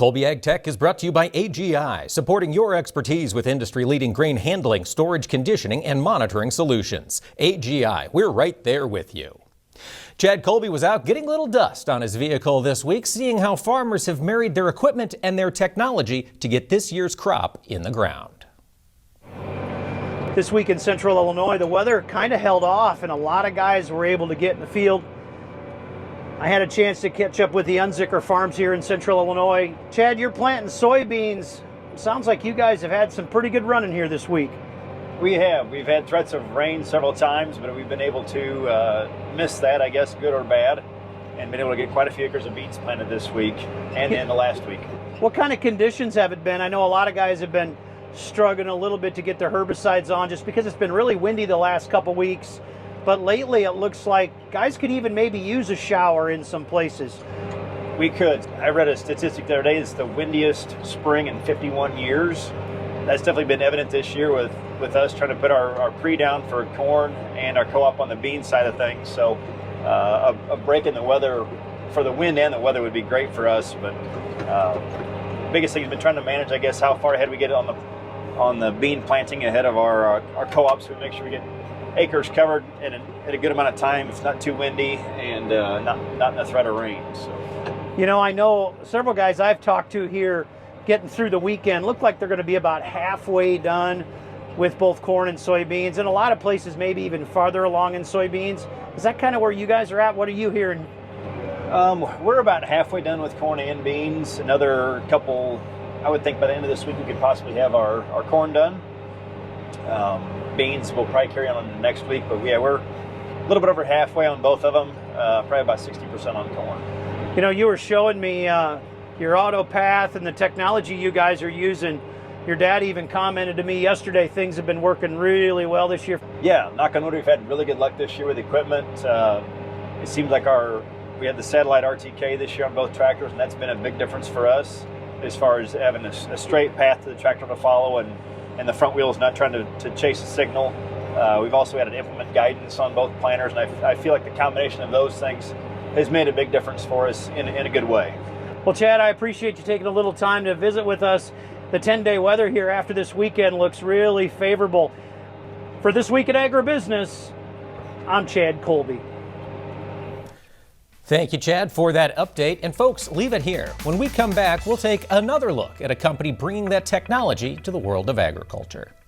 Colby Ag Tech is brought to you by AGI, supporting your expertise with industry-leading grain handling, storage, conditioning, and monitoring solutions. AGI, we're right there with you. Chad Colby was out getting a little dust on his vehicle this week, seeing how farmers have married their equipment and their technology to get this year's crop in the ground. This week in central Illinois, the weather kind of held off and a lot of guys were able to get in the field. I had a chance to catch up with the Unzicker farms here in central Illinois. Chad, you're planting soybeans. Sounds like you guys have had some pretty good running here this week. We have. We've had threats of rain several times, but we've been able to miss that, I guess, good or bad, and been able to get quite a few acres of beans planted this week and in the last week. What kind of conditions have it been? I know a lot of guys have been struggling a little bit to get their herbicides on just because it's been really windy the last couple weeks. But lately it looks like guys could even maybe use a shower in some places. We could. I read a statistic the other day. It's the windiest spring in 51 years. That's definitely been evident this year with us trying to put our pre down for corn and our co-op on the bean side of things. So a break in the weather for the wind and the weather would be great for us. But biggest thing has been trying to manage, I guess, how far ahead we get on the bean planting ahead of our co-op, so we make sure we get acres covered in a good amount of time. It's not too windy and not in the threat of rain. So. You know, I know several guys I've talked to here getting through the weekend look like they're going to be about halfway done with both corn and soybeans, and a lot of places maybe even farther along in soybeans. Is that kind of where you guys are at? What are you hearing? We're about halfway done with corn and beans. Another couple, I would think by the end of this week we could possibly have our corn done. Beans will probably carry on the next week, but yeah, we're a little bit over halfway on both of them, probably about 60% on corn. You know, you were showing me your auto path and the technology you guys are using. Your dad even commented to me yesterday things have been working really well this year. Yeah, knock on wood, we've had really good luck this year with equipment. It seems like we had the satellite RTK this year on both tractors, and that's been a big difference for us as far as having a straight path to the tractor to follow and the front wheels not trying to chase a signal. We've also had an implement guidance on both planters, and I feel like the combination of those things has made a big difference for us in a good way. Well, Chad, I appreciate you taking a little time to visit with us. The 10-day weather here after this weekend looks really favorable. For This Week at Agribusiness, I'm Chad Colby. Thank you, Chad, for that update. And folks, leave it here. When we come back, we'll take another look at a company bringing that technology to the world of agriculture.